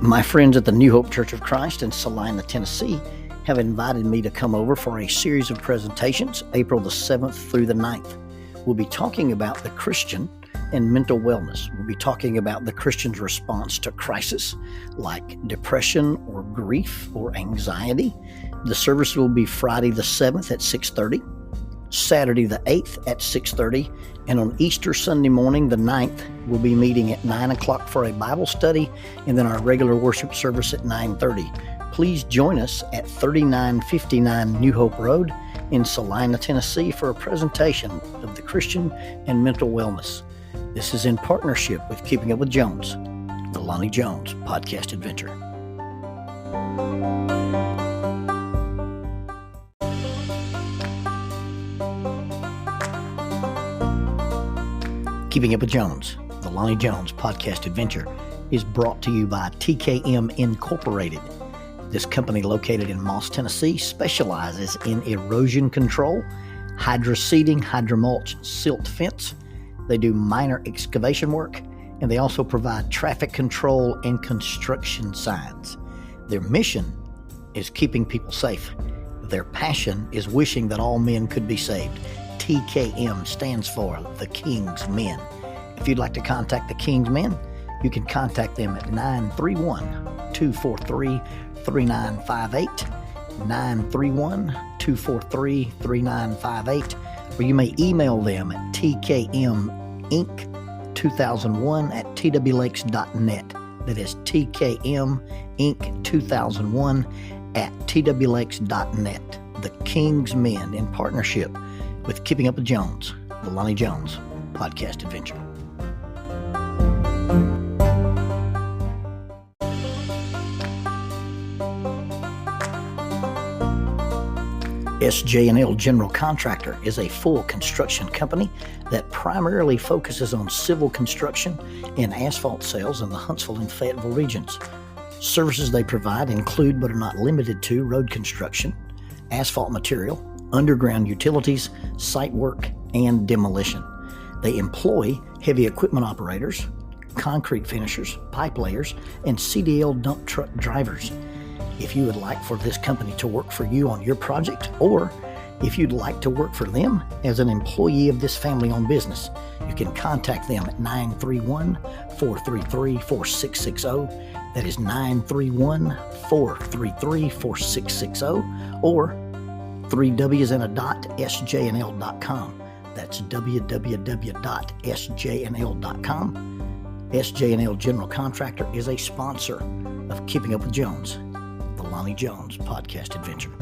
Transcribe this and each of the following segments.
My friends at the New Hope Church of Christ in Salina, Tennessee, have invited me to come over for a series of presentations, April the 7th through the 9th. We'll be talking about the Christian and mental wellness. We'll be talking about the Christian's response to crisis, like depression or grief or anxiety. The service will be Friday the 7th at 6:30, Saturday the 8th at 6:30, and on Easter Sunday morning, the 9th, we'll be meeting at 9 o'clock for a Bible study, and then our regular worship service at 9:30. Please join us at 3959 New Hope Road in Salina, Tennessee for a presentation of the Christian and mental wellness. This is in partnership with Keeping Up with Jones, the Lonnie Jones podcast adventure. Keeping Up with Jones, the Lonnie Jones podcast adventure, is brought to you by TKM Incorporated. This company, located in Moss, Tennessee, specializes in erosion control, hydroseeding, hydromulch, silt fence. They do minor excavation work, and they also provide traffic control and construction signs. Their mission is keeping people safe. Their passion is wishing that all men could be saved. TKM stands for the King's Men. If you'd like to contact the King's Men, you can contact them at 931-243-3958, 931-243-3958, or you may email them at tkminc2001@twlakes.net. That is tkminc2001@twlakes.net. The King's Men, in partnership with Keeping Up with Jones, the Lonnie Jones podcast adventure. SJ&L General Contractor is a full construction company that primarily focuses on civil construction and asphalt sales in the Huntsville and Fayetteville regions. Services they provide include, but are not limited to, road construction, asphalt material, underground utilities, site work, and demolition. They employ heavy equipment operators, concrete finishers, pipe layers, and CDL dump truck drivers. If you would like for this company to work for you on your project, or if you'd like to work for them as an employee of this family-owned business, you can contact them at 931-433-4660. That is 931-433-4660, or 3W's and a dot, sjnl.com. That's www.sjnl.com. SJ&L General Contractor is a sponsor of Keeping Up with Jones, the Lonnie Jones podcast adventure.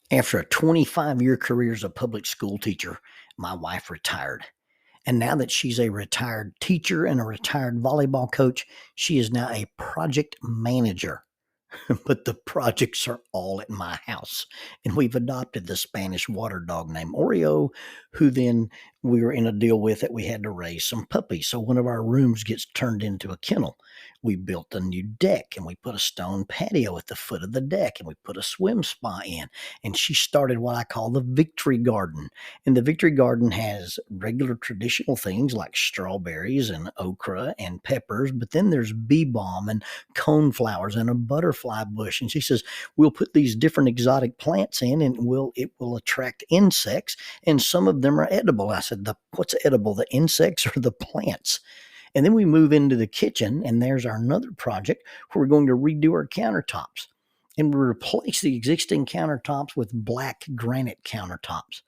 After a 25-year career as a public school teacher, my wife retired. And now that she's a retired teacher and a retired volleyball coach, she is now a project manager. But the projects are all at my house. And we've adopted the Spanish water dog named Oreo, who then we were in a deal with that we had to raise some puppies. So one of our rooms gets turned into a kennel. We built a new deck, and we put a stone patio at the foot of the deck, and we put a swim spa in. And she started what I call the Victory Garden. And the Victory Garden has regular traditional things like strawberries and okra and peppers, but then there's bee balm and coneflowers and a butterfly bush. And she says, we'll put these different exotic plants in, and it will attract insects, and some of them are edible. I said, what's edible, the insects or the plants? And then we move into the kitchen, and there's our another project where we're going to redo our countertops. And we replace the existing countertops with black granite countertops.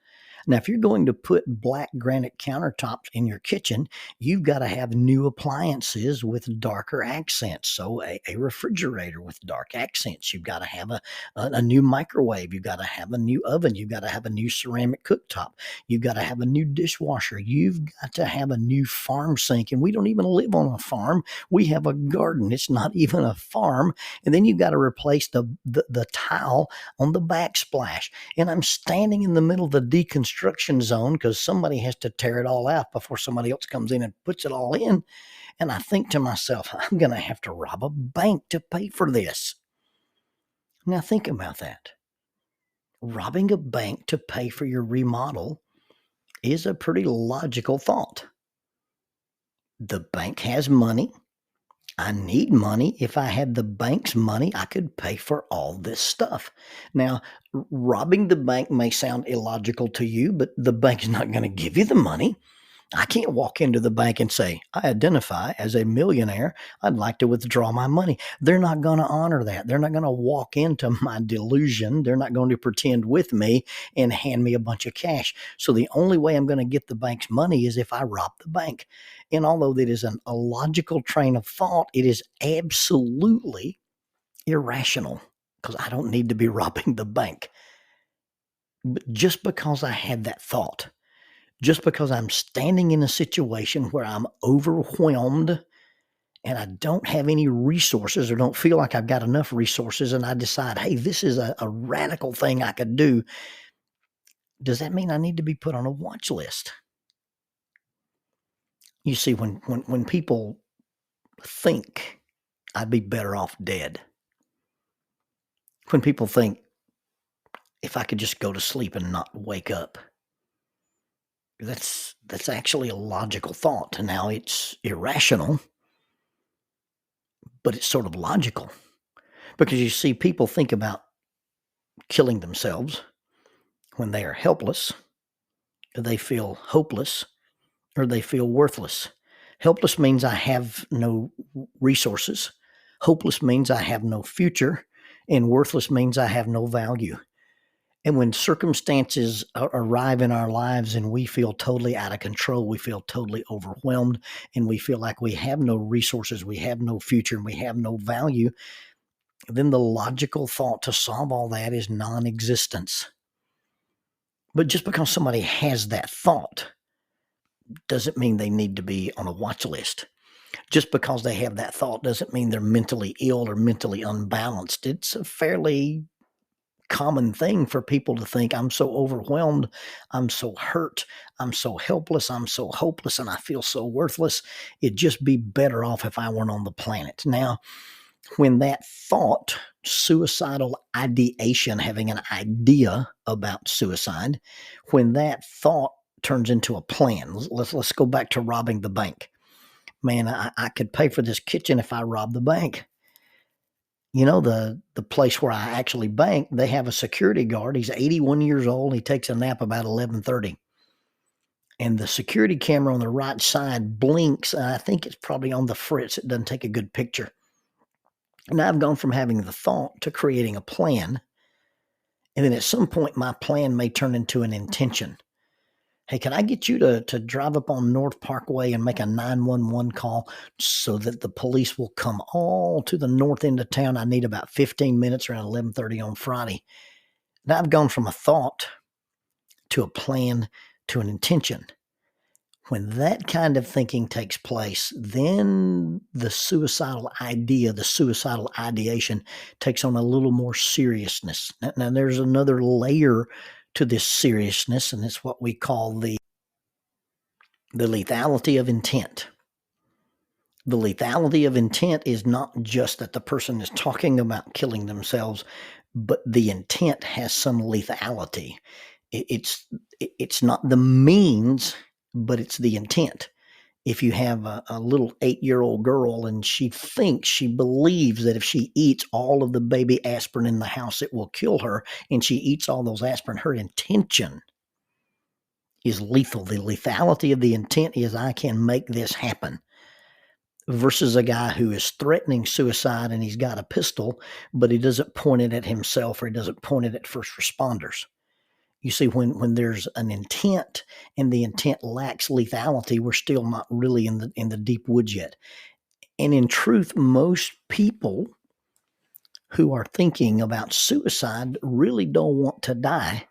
Now, if you're going to put black granite countertops in your kitchen, you've got to have new appliances with darker accents. So a refrigerator with dark accents. You've got to have a new microwave. You've got to have a new oven. You've got to have a new ceramic cooktop. You've got to have a new dishwasher. You've got to have a new farm sink. And we don't even live on a farm. We have a garden. It's not even a farm. And then you've got to replace the tile on the backsplash. And I'm standing in the middle of the deconstruction zone because somebody has to tear it all out before somebody else comes in and puts it all in. And I think to myself, I'm going to have to rob a bank to pay for this. Now think about that. Robbing a bank to pay for your remodel is a pretty logical thought. The bank has money. I need money. If I had the bank's money, I could pay for all this stuff. Now, robbing the bank may sound illogical to you, but the bank's not going to give you the money. I can't walk into the bank and say, I identify as a millionaire. I'd like to withdraw my money. They're not going to honor that. They're not going to walk into my delusion. They're not going to pretend with me and hand me a bunch of cash. So the only way I'm going to get the bank's money is if I rob the bank. And although that is a logical train of thought, it is absolutely irrational because I don't need to be robbing the bank. But just because I had that thought, just because I'm standing in a situation where I'm overwhelmed and I don't have any resources or don't feel like I've got enough resources, and I decide, hey, this is a radical thing I could do, does that mean I need to be put on a watch list? You see, when people think I'd be better off dead, when people think if I could just go to sleep and not wake up, that's actually a logical thought. And now it's irrational, but it's sort of logical. Because you see, people think about killing themselves when they are helpless, or they feel hopeless, or they feel worthless. Helpless means I have no resources. Hopeless means I have no future. And worthless means I have no value. And when circumstances arrive in our lives and we feel totally out of control, we feel totally overwhelmed, and we feel like we have no resources, we have no future, and we have no value, then the logical thought to solve all that is non-existence. But just because somebody has that thought doesn't mean they need to be on a watch list. Just because they have that thought doesn't mean they're mentally ill or mentally unbalanced. It's a fairly common thing for people to think, I'm so overwhelmed, I'm so hurt, I'm so helpless, I'm so hopeless, and I feel so worthless. It'd just be better off if I weren't on the planet. Now, when that thought, suicidal ideation, having an idea about suicide, when that thought turns into a plan, let's go back to robbing the bank. Man, I could pay for this kitchen if I robbed the bank. You know, the place where I actually bank, they have a security guard. He's 81 years old. He takes a nap about 11:30. And the security camera on the right side blinks. I think it's probably on the fritz. It doesn't take a good picture. And I've gone from having the thought to creating a plan. And then at some point, my plan may turn into an intention. Hey, can I get you to drive up on North Parkway and make a 911 call so that the police will come all to the north end of town? I need about 15 minutes around 11:30 on Friday. Now I've gone from a thought to a plan to an intention. When that kind of thinking takes place, then the suicidal idea, the suicidal ideation takes on a little more seriousness. Now there's another layer to this seriousness, and it's what we call the lethality of intent. The lethality of intent is not just that the person is talking about killing themselves, but the intent has some lethality. It's not the means, but it's the intent. If you have a little 8-year-old girl and she believes that if she eats all of the baby aspirin in the house, it will kill her, and she eats all those aspirin, her intention is lethal. The lethality of the intent is I can make this happen. Versus a guy who is threatening suicide and he's got a pistol, but he doesn't point it at himself or he doesn't point it at first responders. You see, when there's an intent and the intent lacks lethality, we're still not really in the deep woods yet. And in truth, most people who are thinking about suicide really don't want to die.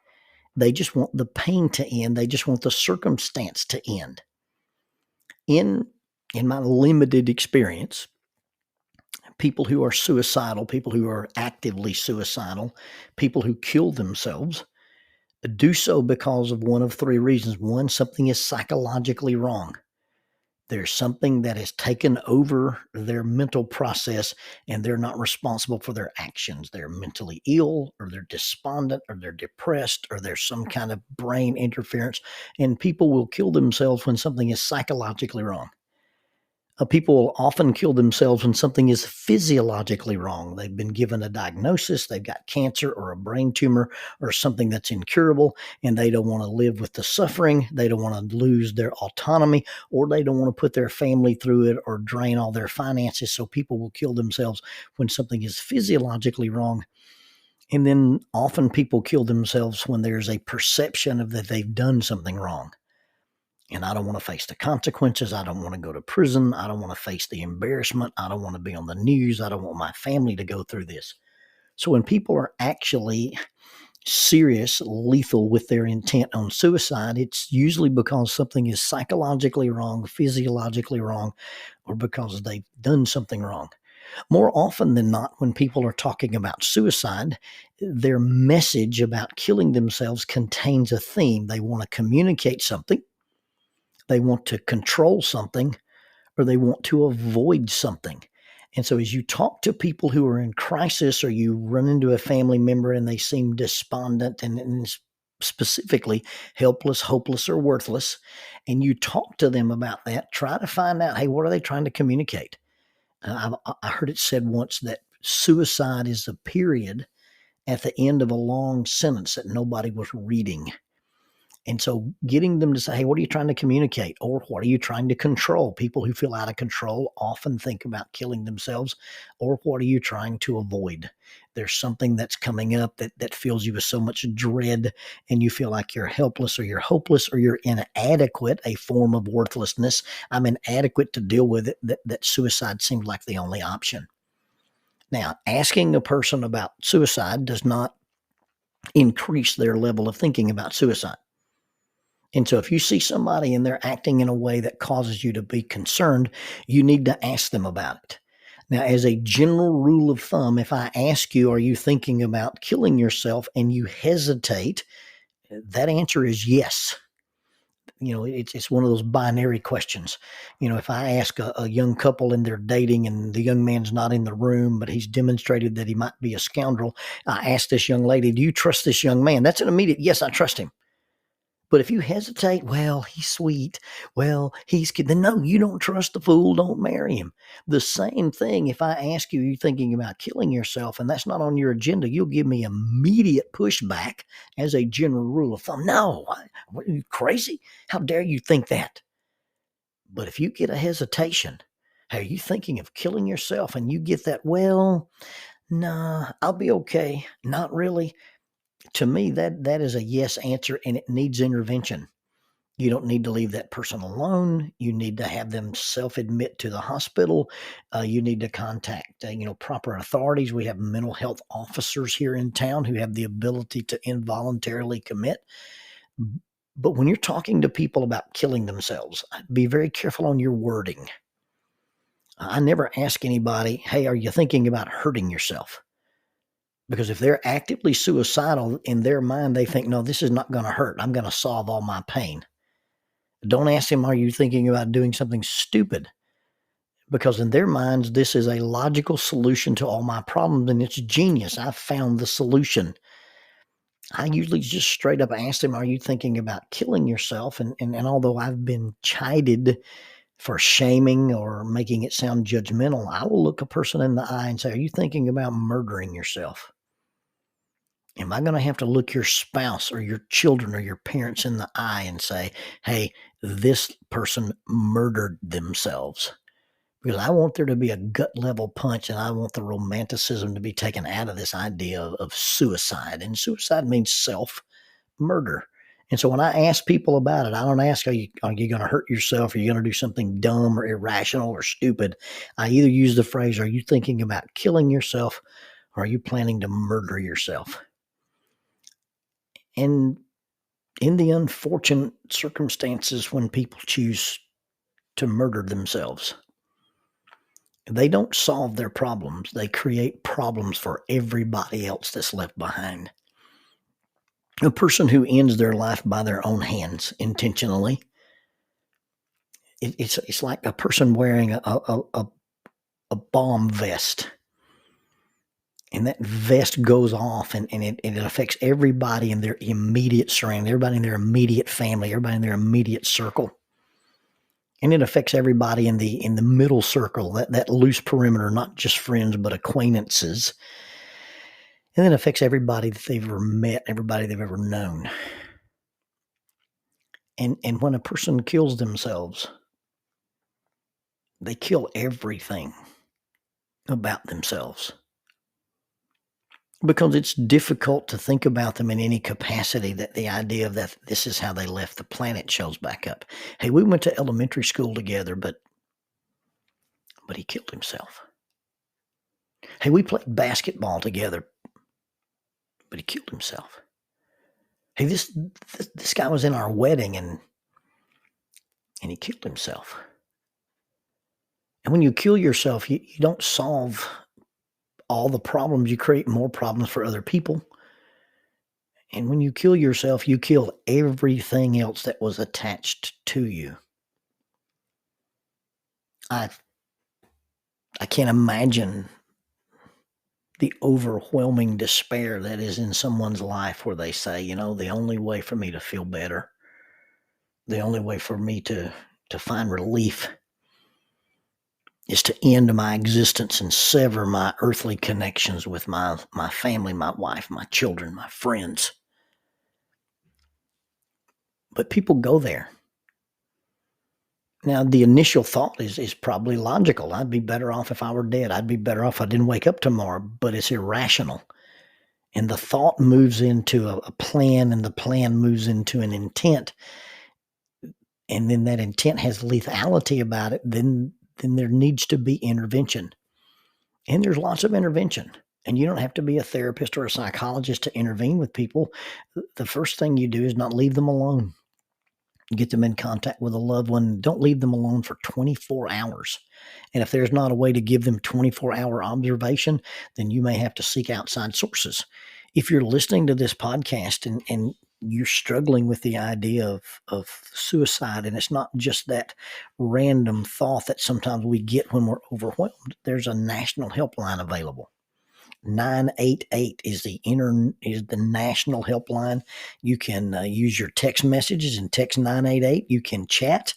They just want the pain to end. They just want the circumstance to end. In my limited experience, people who are suicidal, people who are actively suicidal, people who kill themselves, do so because of one of three reasons. One, something is psychologically wrong. There's something that has taken over their mental process and they're not responsible for their actions. They're mentally ill, or they're despondent, or they're depressed, or there's some kind of brain interference. And people will kill themselves when something is psychologically wrong. People will often kill themselves when something is physiologically wrong. They've been given a diagnosis, they've got cancer or a brain tumor or something that's incurable, and they don't want to live with the suffering. They don't want to lose their autonomy, or they don't want to put their family through it or drain all their finances. So people will kill themselves when something is physiologically wrong. And then often people kill themselves when there's a perception of that they've done something wrong. And I don't want to face the consequences. I don't want to go to prison. I don't want to face the embarrassment. I don't want to be on the news. I don't want my family to go through this. So when people are actually serious, lethal with their intent on suicide, it's usually because something is psychologically wrong, physiologically wrong, or because they've done something wrong. More often than not, when people are talking about suicide, their message about killing themselves contains a theme. They want to communicate something. They want to control something, or they want to avoid something. And so as you talk to people who are in crisis, or you run into a family member and they seem despondent and specifically helpless, hopeless, or worthless, and you talk to them about that, try to find out, hey, what are they trying to communicate? I heard it said once that suicide is a period at the end of a long sentence that nobody was reading. And so getting them to say, hey, what are you trying to communicate? Or what are you trying to control? People who feel out of control often think about killing themselves. Or what are you trying to avoid? There's something that's coming up that fills you with so much dread, and you feel like you're helpless or you're hopeless or you're inadequate, a form of worthlessness. I'm inadequate to deal with it, that suicide seems like the only option. Now, asking a person about suicide does not increase their level of thinking about suicide. And so if you see somebody and they're acting in a way that causes you to be concerned, you need to ask them about it. Now, as a general rule of thumb, if I ask you, are you thinking about killing yourself, and you hesitate, that answer is yes. It's one of those binary questions. If I ask a young couple and they're dating and the young man's not in the room, but he's demonstrated that he might be a scoundrel, I ask this young lady, do you trust this young man? That's an immediate, yes, I trust him. But if you hesitate, well, he's sweet. Well, he's good. Then no, you don't trust the fool. Don't marry him. The same thing if I ask you, you thinking about killing yourself, and that's not on your agenda, you'll give me immediate pushback as a general rule of thumb. No, what, are you crazy? How dare you think that? But if you get a hesitation, hey, are you thinking of killing yourself? And you get that, well, nah, I'll be okay. Not really. To me, that is a yes answer, and it needs intervention. You don't need to leave that person alone. You need to have them self-admit to the hospital. You need to contact, proper authorities. We have mental health officers here in town who have the ability to involuntarily commit. But when you're talking to people about killing themselves, be very careful on your wording. I never ask anybody, hey, are you thinking about hurting yourself? Because if they're actively suicidal, in their mind, they think, no, this is not going to hurt. I'm going to solve all my pain. Don't ask them, are you thinking about doing something stupid? Because in their minds, this is a logical solution to all my problems, and it's genius. I've found the solution. I usually just straight up ask them, are you thinking about killing yourself? And although I've been chided for shaming or making it sound judgmental, I will look a person in the eye and say, are you thinking about murdering yourself? Am I going to have to look your spouse or your children or your parents in the eye and say, hey, this person murdered themselves? Because I want there to be a gut level punch, and I want the romanticism to be taken out of this idea of suicide. And suicide means self murder. And so when I ask people about it, I don't ask, are you going to hurt yourself? Are you going to do something dumb or irrational or stupid? I either use the phrase, are you thinking about killing yourself, or are you planning to murder yourself? And in the unfortunate circumstances when people choose to murder themselves, they don't solve their problems. They create problems for everybody else that's left behind. A person who ends their life by their own hands intentionally, it's like a person wearing a bomb vest. And that vest goes off, and it affects everybody in their immediate surrounding, everybody in their immediate family, everybody in their immediate circle. And it affects everybody in the middle circle, that loose perimeter, not just friends, but acquaintances. And then it affects everybody that they've ever met, everybody they've ever known. And when a person kills themselves, they kill everything about themselves. Because it's difficult to think about them in any capacity, that the idea of that this is how they left the planet shows back up. Hey, we went to elementary school together, but he killed himself. Hey, we played basketball together, but he killed himself. Hey, this guy was in our wedding and he killed himself. And when you kill yourself, you don't solve all the problems. You create more problems for other people. And when you kill yourself, you kill everything else that was attached to you. I can't imagine the overwhelming despair that is in someone's life where they say, the only way for me to feel better, the only way for me to find relief is to end my existence and sever my earthly connections with my family, my wife, my children, my friends. But people go there. Now, the initial thought is probably logical. I'd be better off if I were dead. I'd be better off if I didn't wake up tomorrow, but it's irrational. And the thought moves into a plan, and the plan moves into an intent. And then that intent has lethality about it. Then there needs to be intervention. And there's lots of intervention. And you don't have to be a therapist or a psychologist to intervene with people. The first thing you do is not leave them alone. Get them in contact with a loved one. Don't leave them alone for 24 hours. And if there's not a way to give them 24-hour observation, then you may have to seek outside sources. If you're listening to this podcast and you're struggling with the idea of suicide, and it's not just that random thought that sometimes we get when we're overwhelmed, there's a national helpline available. 988 is the national helpline. You can use your text messages and text 988. You can chat,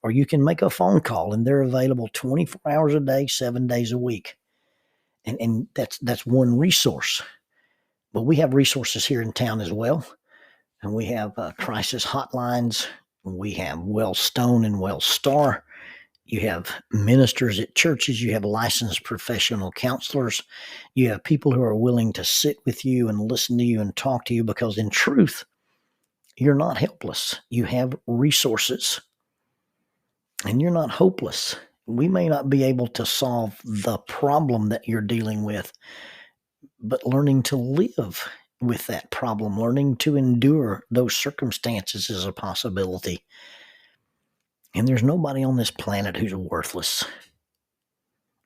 or you can make a phone call, and they're available 24 hours a day, 7 days a week. And that's one resource. But we have resources here in town as well. And we have crisis hotlines. We have Wellstone and Wellstar. You have ministers at churches. You have licensed professional counselors. You have people who are willing to sit with you and listen to you and talk to you, because in truth, you're not helpless. You have resources, and you're not hopeless. We may not be able to solve the problem that you're dealing with, but learning to live with that problem, learning to endure those circumstances is a possibility. And there's nobody on this planet who's worthless.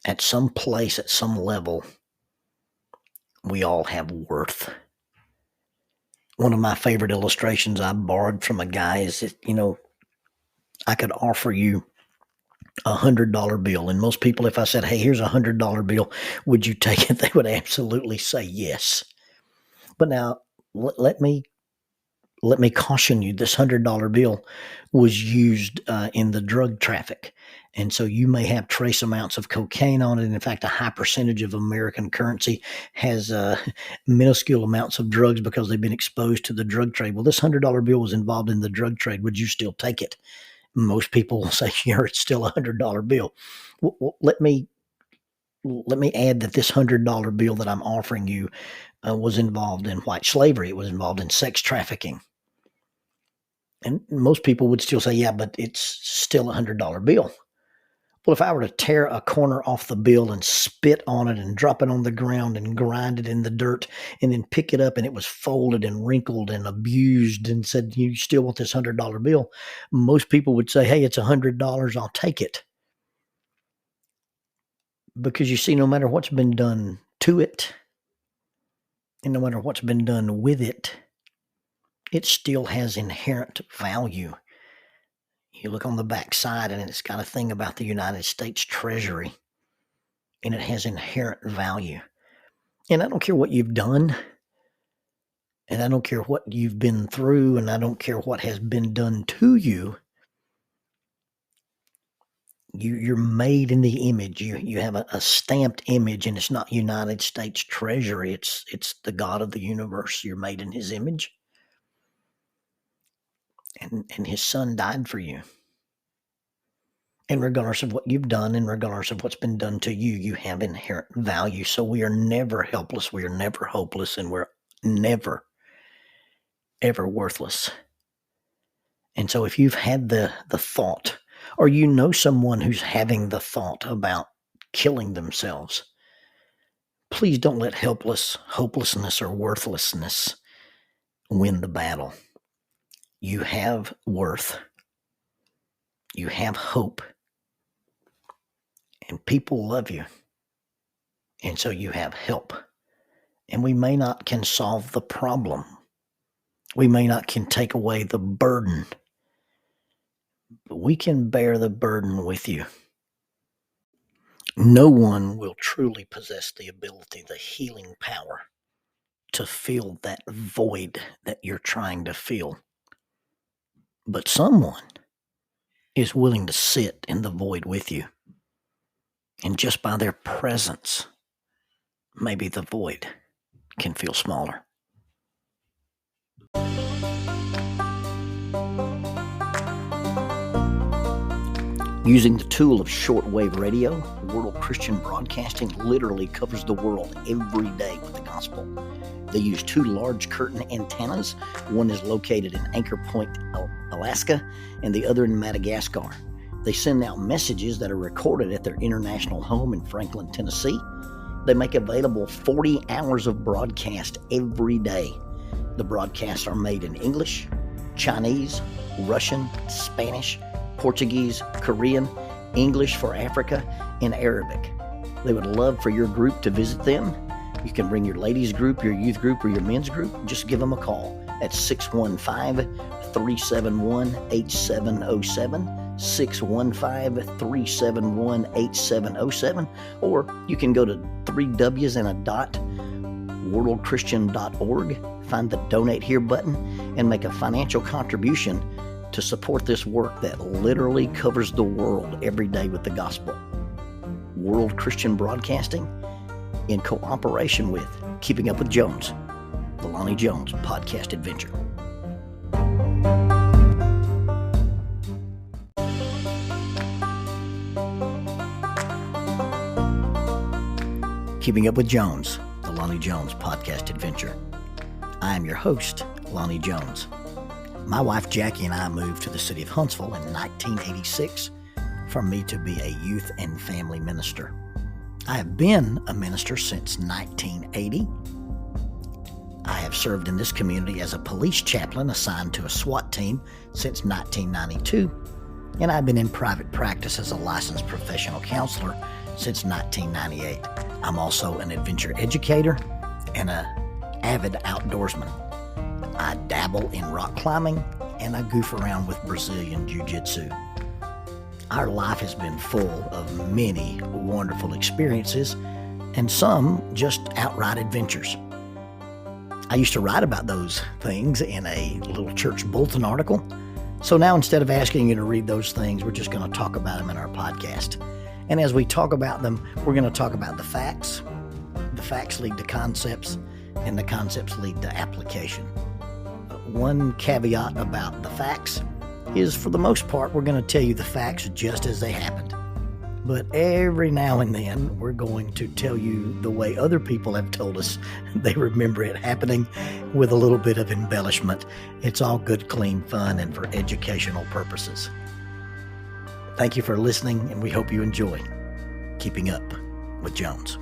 At some place, at some level, we all have worth. One of my favorite illustrations I borrowed from a guy is that, I could offer you $100 bill. And most people, if I said, hey, here's $100 bill, would you take it? They would absolutely say yes. But now let me caution you, this $100 bill was used in the drug traffic. And so you may have trace amounts of cocaine on it. And in fact, a high percentage of American currency has minuscule amounts of drugs because they've been exposed to the drug trade. Well, this $100 bill was involved in the drug trade. Would you still take it? Most people will say, yeah, it's still a $100 bill. Well, let me add that this $100 bill that I'm offering you was involved in white slavery. It was involved in sex trafficking. And most people would still say, yeah, but it's still a $100 bill. Well, if I were to tear a corner off the bill and spit on it and drop it on the ground and grind it in the dirt and then pick it up and it was folded and wrinkled and abused and said, you still want this $100 bill? Most people would say, hey, it's $100. I'll take it. Because you see, no matter what's been done to it and no matter what's been done with it, it still has inherent value. You look on the back side and it's got a thing about the United States Treasury, and it has inherent value. And I don't care what you've done, and I don't care what you've been through, and I don't care what has been done to you. You're made in the image. You have a stamped image, and it's not United States treasure. It's the God of the universe. You're made in His image, and His Son died for you. And regardless of what you've done, and regardless of what's been done to you, you have inherent value. So we are never helpless. We are never hopeless, and we're never, ever worthless. And so if you've had the thought, or you know someone who's having the thought about killing themselves, please don't let hopelessness, or worthlessness win the battle. You have worth. You have hope. And people love you. And so you have help. And we may not can solve the problem. We may not can take away the burden. But we can bear the burden with you. No one will truly possess the ability, the healing power, to fill that void that you're trying to fill. But someone is willing to sit in the void with you. And just by their presence, maybe the void can feel smaller. Using the tool of shortwave radio, World Christian Broadcasting literally covers the world every day with the gospel. They use 2 large curtain antennas. One is located in Anchor Point, Alaska, and the other in Madagascar. They send out messages that are recorded at their international home in Franklin, Tennessee. They make available 40 hours of broadcast every day. The broadcasts are made in English, Chinese, Russian, Spanish, Portuguese, Korean, English for Africa, and Arabic. They would love for your group to visit them. You can bring your ladies group, your youth group, or your men's group. Just give them a call at 615-371-8707, 615-371-8707, or you can go to 3Ws and a dot, worldchristian.org, find the Donate Here button, and make a financial contribution to support this work that literally covers the world every day with the gospel. World Christian Broadcasting, in cooperation with Keeping Up with Jones, the Lonnie Jones podcast adventure. Keeping Up with Jones, the Lonnie Jones podcast adventure. I am your host, Lonnie Jones. My wife Jackie and I moved to the city of Huntsville in 1986 for me to be a youth and family minister. I have been a minister since 1980. I have served in this community as a police chaplain assigned to a SWAT team since 1992, and I've been in private practice as a licensed professional counselor since 1998. I'm also an adventure educator and an avid outdoorsman. I dabble in rock climbing, and I goof around with Brazilian Jiu-Jitsu. Our life has been full of many wonderful experiences, and some just outright adventures. I used to write about those things in a little church bulletin article, so now instead of asking you to read those things, we're just going to talk about them in our podcast. And as we talk about them, we're going to talk about the facts. The facts lead to concepts, and the concepts lead to application. One caveat about the facts is, for the most part, we're going to tell you the facts just as they happened. But every now and then, we're going to tell you the way other people have told us they remember it happening, with a little bit of embellishment. It's all good, clean fun and for educational purposes. Thank you for listening, and we hope you enjoy Keeping Up with Jones.